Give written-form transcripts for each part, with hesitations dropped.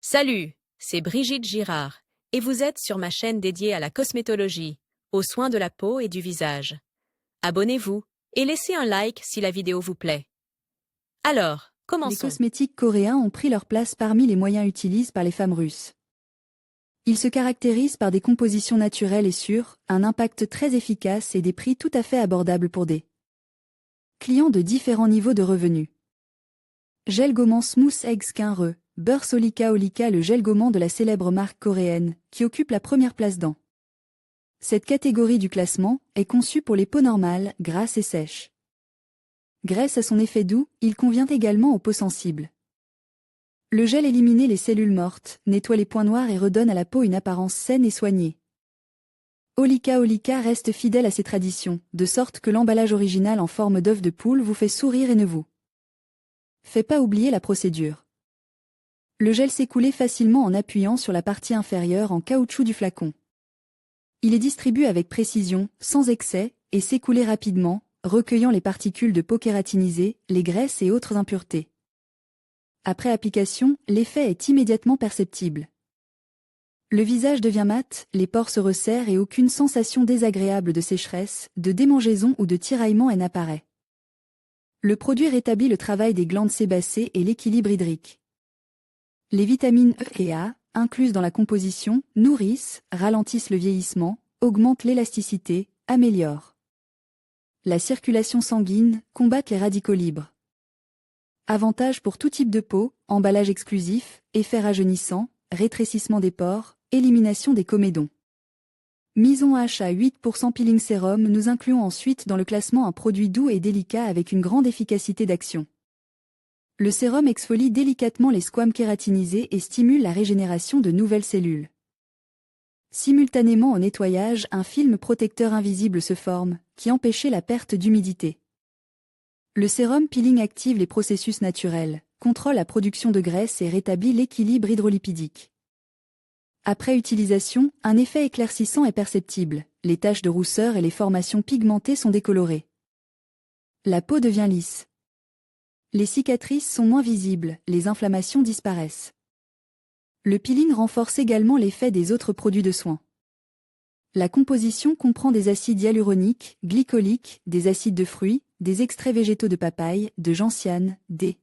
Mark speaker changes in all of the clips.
Speaker 1: Salut, c'est Brigitte Girard, et vous êtes sur ma chaîne dédiée à la cosmétologie, aux soins de la peau et du visage. Abonnez-vous et laissez un like si la vidéo vous plaît. Alors,
Speaker 2: Les
Speaker 1: commençons.
Speaker 2: cosmétiques coréens ont pris leur place parmi les moyens utilisés par les femmes russes. Ils se caractérisent par des compositions naturelles et sûres, un impact très efficace et des prix tout à fait abordables pour des clients de différents niveaux de revenus. Gel gommant Smooth Egg Skin Re, Beurre Solika Olika, le gel gommant de la célèbre marque coréenne, qui occupe la première place dans cette catégorie du classement, est conçu pour les peaux normales, grasses et sèches. Grâce à son effet doux, il convient également aux peaux sensibles. Le gel élimine les cellules mortes, nettoie les points noirs et redonne à la peau une apparence saine et soignée. Olika Olika reste fidèle à ses traditions, de sorte que l'emballage original en forme d'œuf de poule vous fait sourire et ne vous fait pas oublier la procédure. Le gel s'écoule facilement en appuyant sur la partie inférieure en caoutchouc du flacon. Il est distribué avec précision, sans excès, et s'écoule rapidement, recueillant les particules de peau kératinisées, les graisses et autres impuretés. Après application, l'effet est immédiatement perceptible. Le visage devient mat, les pores se resserrent et aucune sensation désagréable de sécheresse, de démangeaison ou de tiraillement n'apparaît. Le produit rétablit le travail des glandes sébacées et l'équilibre hydrique. Les vitamines E et A, incluses dans la composition, nourrissent, ralentissent le vieillissement, augmentent l'élasticité, améliorent la circulation sanguine, combattent les radicaux libres. Avantages pour tout type de peau, emballage exclusif, effet rajeunissant, rétrécissement des pores, élimination des comédons. Misons H à 8% peeling sérum. Nous incluons ensuite dans le classement un produit doux et délicat avec une grande efficacité d'action. Le sérum exfolie délicatement les squames kératinisés et stimule la régénération de nouvelles cellules. Simultanément au nettoyage, un film protecteur invisible se forme, qui empêchait la perte d'humidité. Le sérum peeling active les processus naturels, contrôle la production de graisse et rétablit l'équilibre hydrolipidique. Après utilisation, un effet éclaircissant est perceptible, les taches de rousseur et les formations pigmentées sont décolorées. La peau devient lisse. Les cicatrices sont moins visibles, les inflammations disparaissent. Le peeling renforce également l'effet des autres produits de soins. La composition comprend des acides hyaluroniques, glycoliques, des acides de fruits, des extraits végétaux de papaye, de gentiane, des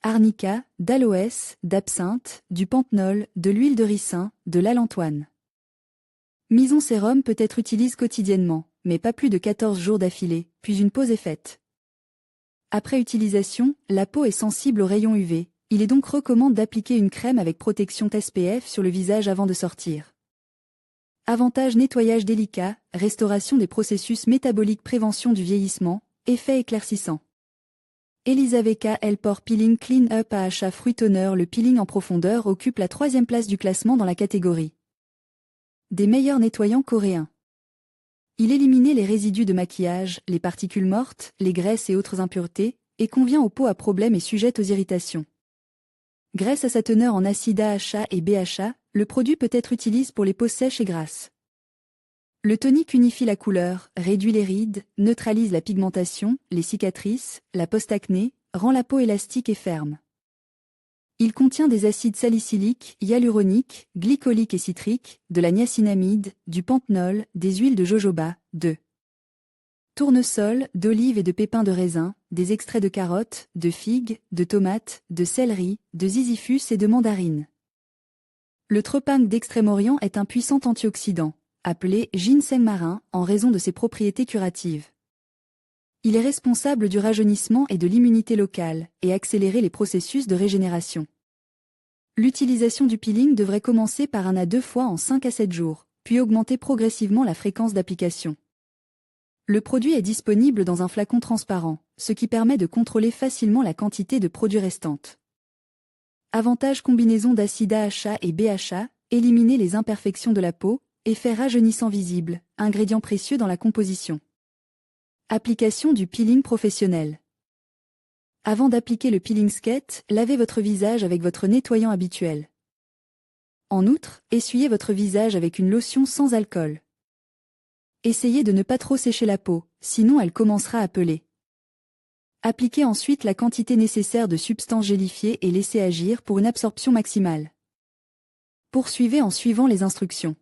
Speaker 2: arnica, d'aloès, d'absinthe, du panthenol, de l'huile de ricin, de l'alantoine. Mison sérum peut être utilisé quotidiennement, mais pas plus de 14 jours d'affilée, puis une pause est faite. Après utilisation, la peau est sensible aux rayons UV, il est donc recommandé d'appliquer une crème avec protection SPF sur le visage avant de sortir. Avantage nettoyage délicat, restauration des processus métaboliques, prévention du vieillissement, effet éclaircissant. Elisaveka L-Pore Peeling Clean Up AHA Fruit Toner. Le peeling en profondeur occupe la 3e place du classement dans la catégorie des meilleurs nettoyants coréens. Il élimine les résidus de maquillage, les particules mortes, les graisses et autres impuretés, et convient aux peaux à problème et sujette aux irritations. Grâce à sa teneur en acide AHA et BHA, le produit peut être utilisé pour les peaux sèches et grasses. Le tonique unifie la couleur, réduit les rides, neutralise la pigmentation, les cicatrices, la post-acné, rend la peau élastique et ferme. Il contient des acides salicyliques, hyaluroniques, glycoliques et citriques, de la niacinamide, du panthenol, des huiles de jojoba, de tournesol, d'olive et de pépins de raisin, des extraits de carottes, de figues, de tomates, de céleri, de ziziphus et de mandarine. Le tropang d'Extrême-Orient est un puissant antioxydant, appelé ginseng marin en raison de ses propriétés curatives. Il est responsable du rajeunissement et de l'immunité locale, et accélérer les processus de régénération. L'utilisation du peeling devrait commencer par 1 à 2 fois en 5 à 7 jours, puis augmenter progressivement la fréquence d'application. Le produit est disponible dans un flacon transparent, ce qui permet de contrôler facilement la quantité de produit restante. Avantage combinaison d'acide AHA et BHA, éliminer les imperfections de la peau, effet rajeunissant visible, ingrédient précieux dans la composition. Application du peeling professionnel. Avant d'appliquer le peeling skate, lavez votre visage avec votre nettoyant habituel. En outre, essuyez votre visage avec une lotion sans alcool. Essayez de ne pas trop sécher la peau, sinon elle commencera à peler. Appliquez ensuite la quantité nécessaire de substance gélifiée et laissez agir pour une absorption maximale. Poursuivez en suivant les instructions.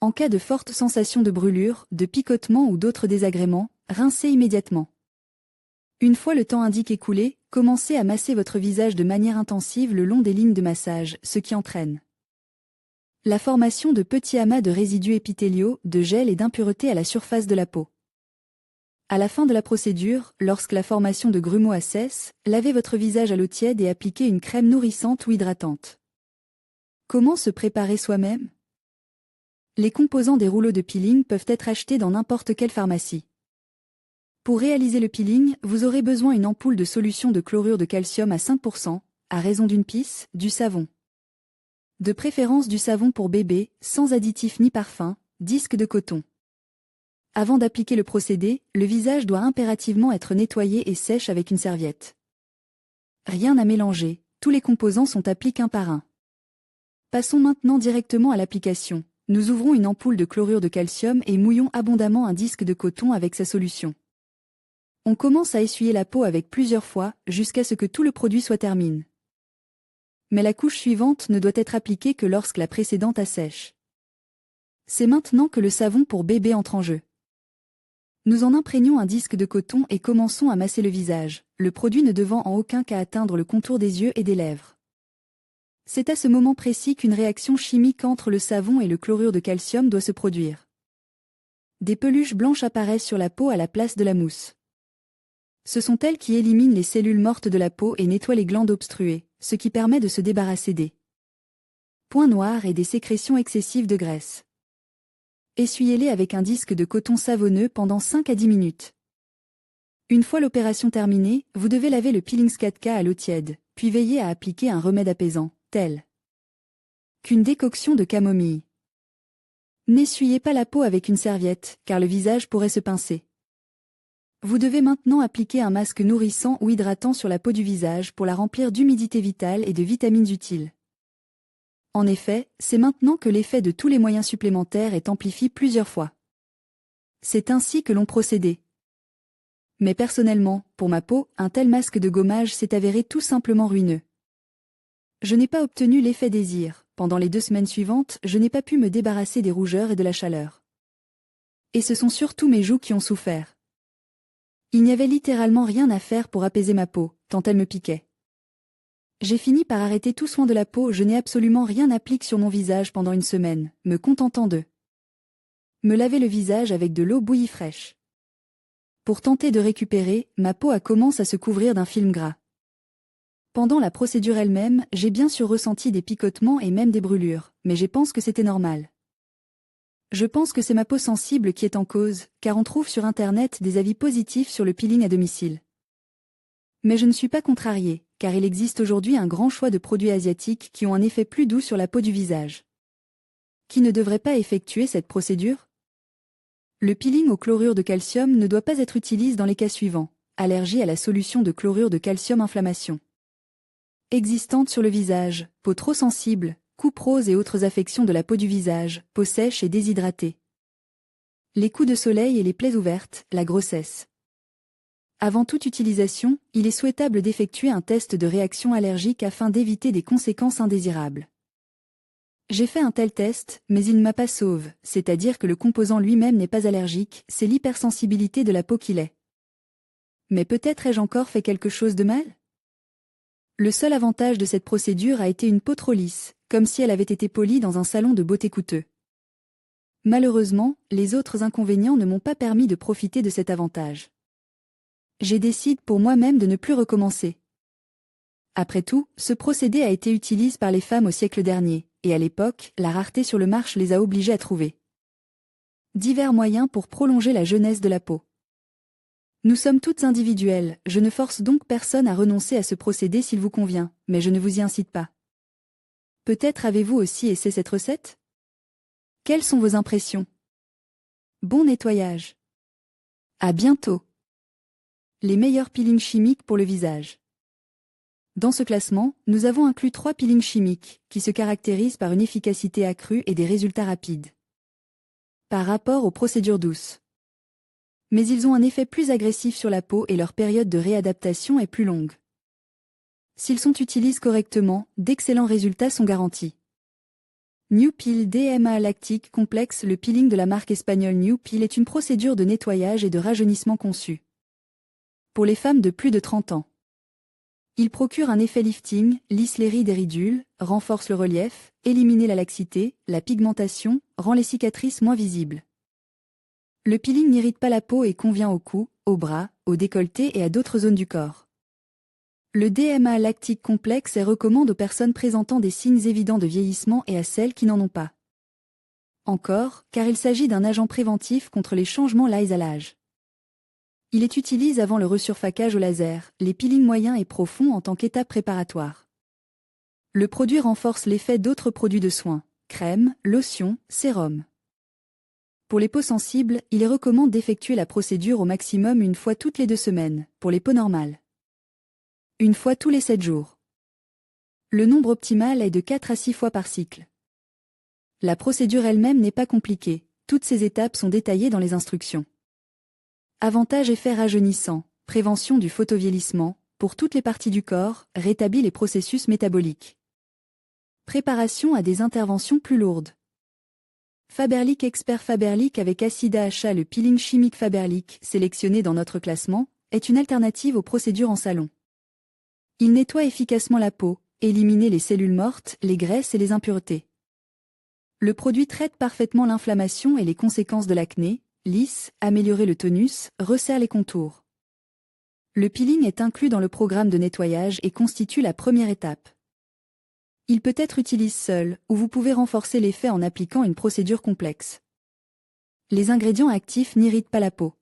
Speaker 2: En cas de forte sensation de brûlure, de picotement ou d'autres désagréments, rincez immédiatement. Une fois le temps indiqué écoulé, commencez à masser votre visage de manière intensive le long des lignes de massage, ce qui entraîne la formation de petits amas de résidus épithéliaux, de gel et d'impuretés à la surface de la peau. À la fin de la procédure, lorsque la formation de grumeaux cesse, lavez votre visage à l'eau tiède et appliquez une crème nourrissante ou hydratante. Comment se préparer soi-même? Les composants des rouleaux de peeling peuvent être achetés dans n'importe quelle pharmacie. Pour réaliser le peeling, vous aurez besoin d'une ampoule de solution de chlorure de calcium à 5%, à raison d'une pisse, du savon. De préférence du savon pour bébé, sans additif ni parfum, disque de coton. Avant d'appliquer le procédé, le visage doit impérativement être nettoyé et sèche avec une serviette. Rien à mélanger, tous les composants sont appliqués un par un. Passons maintenant directement à l'application. Nous ouvrons une ampoule de chlorure de calcium et mouillons abondamment un disque de coton avec sa solution. On commence à essuyer la peau avec plusieurs fois, jusqu'à ce que tout le produit soit terminé. Mais la couche suivante ne doit être appliquée que lorsque la précédente assèche. C'est maintenant que le savon pour bébé entre en jeu. Nous en imprégnons un disque de coton et commençons à masser le visage, le produit ne devant en aucun cas atteindre le contour des yeux et des lèvres. C'est à ce moment précis qu'une réaction chimique entre le savon et le chlorure de calcium doit se produire. Des peluches blanches apparaissent sur la peau à la place de la mousse. Ce sont elles qui éliminent les cellules mortes de la peau et nettoient les glandes obstruées, ce qui permet de se débarrasser des points noirs et des sécrétions excessives de graisse. Essuyez-les avec un disque de coton savonneux pendant 5 à 10 minutes. Une fois l'opération terminée, vous devez laver le peeling 4K à l'eau tiède, puis veillez à appliquer un remède apaisant, tel qu'une décoction de camomille. N'essuyez pas la peau avec une serviette, car le visage pourrait se pincer. Vous devez maintenant appliquer un masque nourrissant ou hydratant sur la peau du visage pour la remplir d'humidité vitale et de vitamines utiles. En effet, c'est maintenant que l'effet de tous les moyens supplémentaires est amplifié plusieurs fois. C'est ainsi que l'on procédait. Mais personnellement, pour ma peau, un tel masque de gommage s'est avéré tout simplement ruineux. Je n'ai pas obtenu l'effet désir. Pendant les 2 semaines suivantes, je n'ai pas pu me débarrasser des rougeurs et de la chaleur. Et ce sont surtout mes joues qui ont souffert. Il n'y avait littéralement rien à faire pour apaiser ma peau, tant elle me piquait. J'ai fini par arrêter tout soin de la peau, je n'ai absolument rien appliqué sur mon visage pendant 1 semaine, me contentant de me laver le visage avec de l'eau bouillie fraîche. Pour tenter de récupérer, ma peau a commencé à se couvrir d'un film gras. Pendant la procédure elle-même, j'ai bien sûr ressenti des picotements et même des brûlures, mais je pense que c'était normal. Je pense que c'est ma peau sensible qui est en cause, car on trouve sur Internet des avis positifs sur le peeling à domicile. Mais je ne suis pas contrariée, car il existe aujourd'hui un grand choix de produits asiatiques qui ont un effet plus doux sur la peau du visage. Qui ne devrait pas effectuer cette procédure? Le peeling au chlorure de calcium ne doit pas être utilisé dans les cas suivants: allergie à la solution de chlorure de calcium, inflammation existante sur le visage, peau trop sensible, coupe rose et autres affections de la peau du visage, peau sèche et déshydratée, les coups de soleil et les plaies ouvertes, la grossesse. Avant toute utilisation, il est souhaitable d'effectuer un test de réaction allergique afin d'éviter des conséquences indésirables. J'ai fait un tel test, mais il ne m'a pas sauve, c'est-à-dire que le composant lui-même n'est pas allergique, c'est l'hypersensibilité de la peau qui l'est. Mais peut-être ai-je encore fait quelque chose de mal? Le seul avantage de cette procédure a été une peau trop lisse, comme si elle avait été polie dans un salon de beauté coûteux. Malheureusement, les autres inconvénients ne m'ont pas permis de profiter de cet avantage. J'ai décidé pour moi-même de ne plus recommencer. Après tout, ce procédé a été utilisé par les femmes au siècle dernier, et à l'époque, la rareté sur le marché les a obligées à trouver divers moyens pour prolonger la jeunesse de la peau. Nous sommes toutes individuelles, je ne force donc personne à renoncer à ce procédé s'il vous convient, mais je ne vous y incite pas. Peut-être avez-vous aussi essayé cette recette? Quelles sont vos impressions? Bon nettoyage. À bientôt. Les meilleurs peelings chimiques pour le visage. Dans ce classement, nous avons inclus 3 peelings chimiques, qui se caractérisent par une efficacité accrue et des résultats rapides par rapport aux procédures douces. mais ils ont un effet plus agressif sur la peau et leur période de réadaptation est plus longue. S'ils sont utilisés correctement, d'excellents résultats sont garantis. New Peel DMA lactique complexe. Le peeling de la marque espagnole New Peel est une procédure de nettoyage et de rajeunissement conçue pour les femmes de plus de 30 ans. Il procure un effet lifting, lisse les rides et ridules, renforce le relief, élimine la laxité, la pigmentation, rend les cicatrices moins visibles. Le peeling n'irrite pas la peau et convient au cou, aux bras, au décolleté et à d'autres zones du corps. Le DMA lactique complexe est recommandé aux personnes présentant des signes évidents de vieillissement et à celles qui n'en ont pas. Encore, car il s'agit d'un agent préventif contre les changements liés à l'âge. Il est utilisé avant le resurfacage au laser, les peelings moyens et profonds en tant qu'étape préparatoire. Le produit renforce l'effet d'autres produits de soins, crème, lotion, sérum. Pour les peaux sensibles, il est recommandé d'effectuer la procédure au maximum une fois toutes les 2 semaines, pour les peaux normales. Une fois tous les 7 jours. Le nombre optimal est de 4 à 6 fois par cycle. La procédure elle-même n'est pas compliquée, toutes ces étapes sont détaillées dans les instructions. Avantages effets rajeunissants, prévention du photovieillissement, pour toutes les parties du corps, rétablit les processus métaboliques. Préparation à des interventions plus lourdes. Faberlic Expert Faberlic avec acide AHA. Le peeling chimique Faberlic, sélectionné dans notre classement, est une alternative aux procédures en salon. Il nettoie efficacement la peau, élimine les cellules mortes, les graisses et les impuretés. Le produit traite parfaitement l'inflammation et les conséquences de l'acné, lisse, améliorer le tonus, resserre les contours. Le peeling est inclus dans le programme de nettoyage et constitue la première étape. Il peut être utilisé seul, ou vous pouvez renforcer l'effet en appliquant une procédure complexe. Les ingrédients actifs n'irritent pas la peau.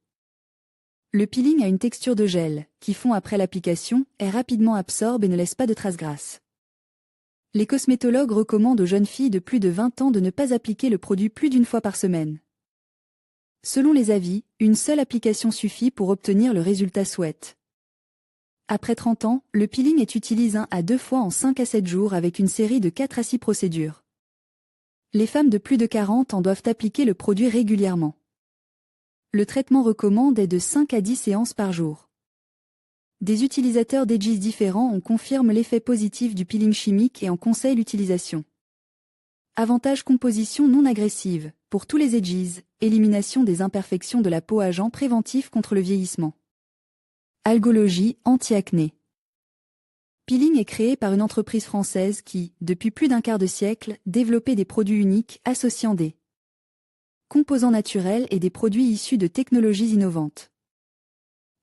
Speaker 2: Le peeling a une texture de gel, qui fond après l'application, est rapidement absorbe et ne laisse pas de traces grasses. Les cosmétologues recommandent aux jeunes filles de plus de 20 ans de ne pas appliquer le produit plus d'une fois par semaine. Selon les avis, une seule application suffit pour obtenir le résultat souhaité. Après 30 ans, le peeling est utilisé 1 à 2 fois en 5 à 7 jours avec une série de 4 à 6 procédures. Les femmes de plus de 40 ans doivent appliquer le produit régulièrement. Le traitement recommandé est de 5 à 10 séances par jour. Des utilisateurs d'Aegis différents on confirme l'effet positif du peeling chimique et en conseillent l'utilisation. Avantage composition non agressive, pour tous les Aegis, élimination des imperfections de la peau agent préventif contre le vieillissement. Algologie, anti-acné. Peeling est créé par une entreprise française qui, depuis plus d'un quart de siècle, développait des produits uniques associant des composants naturels et des produits issus de technologies innovantes.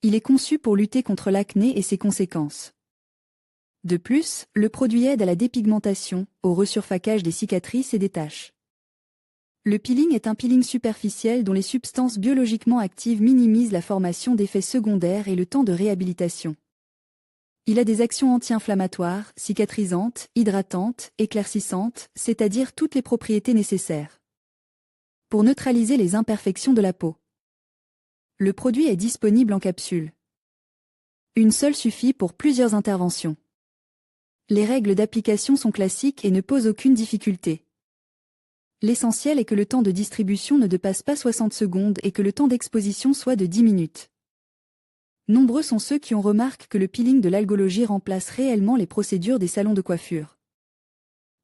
Speaker 2: Il est conçu pour lutter contre l'acné et ses conséquences. De plus, le produit aide à la dépigmentation, au resurfacage des cicatrices et des taches. Le peeling est un peeling superficiel dont les substances biologiquement actives minimisent la formation d'effets secondaires et le temps de réhabilitation. Il a des actions anti-inflammatoires, cicatrisantes, hydratantes, éclaircissantes, c'est-à-dire toutes les propriétés nécessaires pour neutraliser les imperfections de la peau. Le produit est disponible en capsule. Une seule suffit pour plusieurs interventions. Les règles d'application sont classiques et ne posent aucune difficulté. L'essentiel est que le temps de distribution ne dépasse pas 60 secondes et que le temps d'exposition soit de 10 minutes. Nombreux sont ceux qui ont remarqué que le peeling de l'algologie remplace réellement les procédures des salons de coiffure.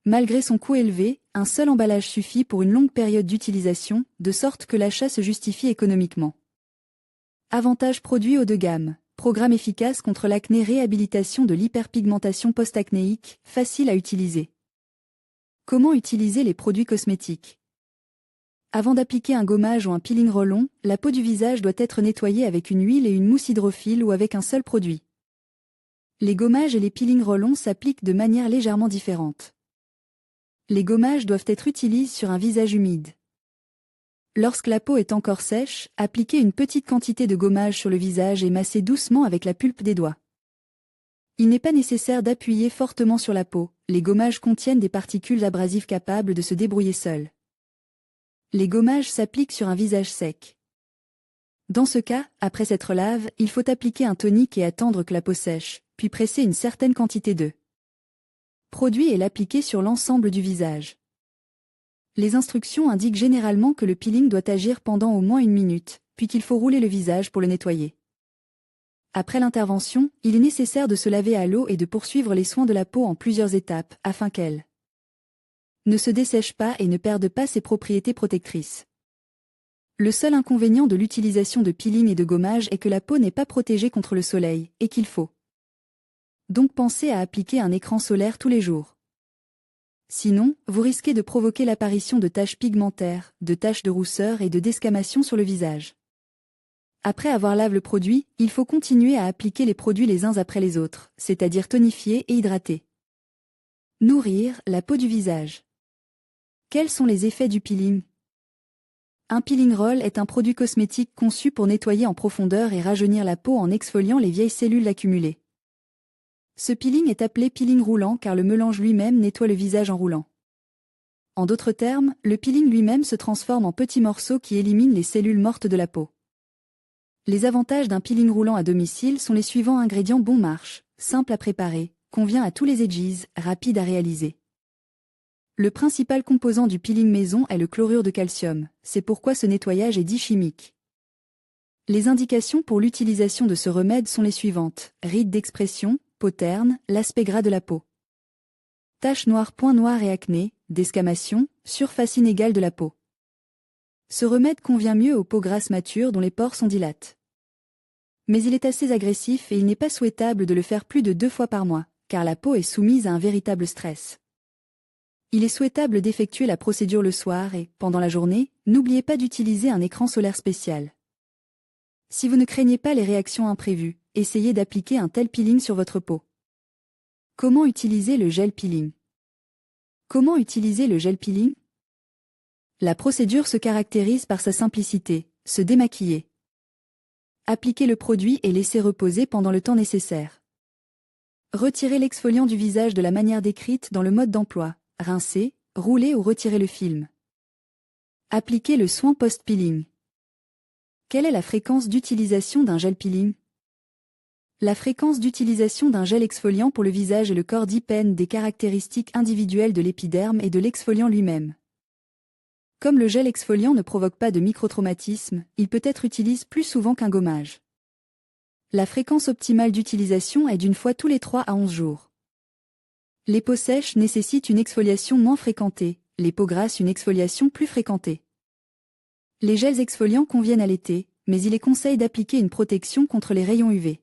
Speaker 2: Malgré son coût élevé, un seul emballage suffit pour une longue période d'utilisation, de sorte que l'achat se justifie économiquement. Avantages produits haut de gamme. Programme efficace contre l'acné, réhabilitation de l'hyperpigmentation post-acnéique, facile à utiliser. Comment utiliser les produits cosmétiques? Avant d'appliquer un gommage ou un peeling roll-on, la peau du visage doit être nettoyée avec une huile et une mousse hydrophile ou avec un seul produit. Les gommages et les peelings roll-on s'appliquent de manière légèrement différente. Les gommages doivent être utilisés sur un visage humide. Lorsque la peau est encore sèche, appliquez une petite quantité de gommage sur le visage et massez doucement avec la pulpe des doigts. Il n'est pas nécessaire d'appuyer fortement sur la peau, les gommages contiennent des particules abrasives capables de se débrouiller seules. Les gommages s'appliquent sur un visage sec. Dans ce cas, après s'être lavé, il faut appliquer un tonique et attendre que la peau sèche, puis presser une certaine quantité de produit et l'appliquer sur l'ensemble du visage. Les instructions indiquent généralement que le peeling doit agir pendant au moins 1 minute, puis qu'il faut rouler le visage pour le nettoyer. Après l'intervention, il est nécessaire de se laver à l'eau et de poursuivre les soins de la peau en plusieurs étapes afin qu'elle ne se dessèche pas et ne perde pas ses propriétés protectrices. Le seul inconvénient de l'utilisation de peeling et de gommage est que la peau n'est pas protégée contre le soleil, et qu'il faut donc penser à appliquer un écran solaire tous les jours. Sinon, vous risquez de provoquer l'apparition de taches pigmentaires, de taches de rousseur et de desquamation sur le visage. Après avoir lavé le produit, il faut continuer à appliquer les produits les uns après les autres, c'est-à-dire tonifier et hydrater. Nourrir la peau du visage. Quels sont les effets du peeling? Un peeling roll est un produit cosmétique conçu pour nettoyer en profondeur et rajeunir la peau en exfoliant les vieilles cellules accumulées. Ce peeling est appelé peeling roulant car le mélange lui-même nettoie le visage en roulant. En d'autres termes, le peeling lui-même se transforme en petits morceaux qui éliminent les cellules mortes de la peau. Les avantages d'un peeling roulant à domicile sont les suivants ingrédients bon marche, simple à préparer, convient à tous les edges, rapide à réaliser. Le principal composant du peeling maison est le chlorure de calcium, c'est pourquoi ce nettoyage est dit chimique. Les indications pour l'utilisation de ce remède sont les suivantes: rides d'expression, peau terne, l'aspect gras de la peau. Taches noires, points noirs et acné, desquamation, surface inégale de la peau. Ce remède convient mieux aux peaux grasses matures dont les pores sont dilatés. Mais il est assez agressif et il n'est pas souhaitable de le faire plus de 2 fois par mois, car la peau est soumise à un véritable stress. Il est souhaitable d'effectuer la procédure le soir et, pendant la journée, n'oubliez pas d'utiliser un écran solaire spécial. Si vous ne craignez pas les réactions imprévues, essayez d'appliquer un tel peeling sur votre peau. Comment utiliser le gel peeling? Comment utiliser le gel peeling? La procédure se caractérise par sa simplicité, se démaquiller. Appliquer le produit et laisser reposer pendant le temps nécessaire. Retirer l'exfoliant du visage de la manière décrite dans le mode d'emploi, rincer, rouler ou retirer le film. Appliquer le soin post-peeling. Quelle est la fréquence d'utilisation d'un gel peeling? La fréquence d'utilisation d'un gel exfoliant pour le visage et le corps dépend des caractéristiques individuelles de l'épiderme et de l'exfoliant lui-même. Comme le gel exfoliant ne provoque pas de microtraumatisme, il peut être utilisé plus souvent qu'un gommage. La fréquence optimale d'utilisation est d'une fois tous les 3 à 11 jours. Les peaux sèches nécessitent une exfoliation moins fréquentée, les peaux grasses une exfoliation plus fréquentée. Les gels exfoliants conviennent à l'été, mais il est conseillé d'appliquer une protection contre les rayons UV.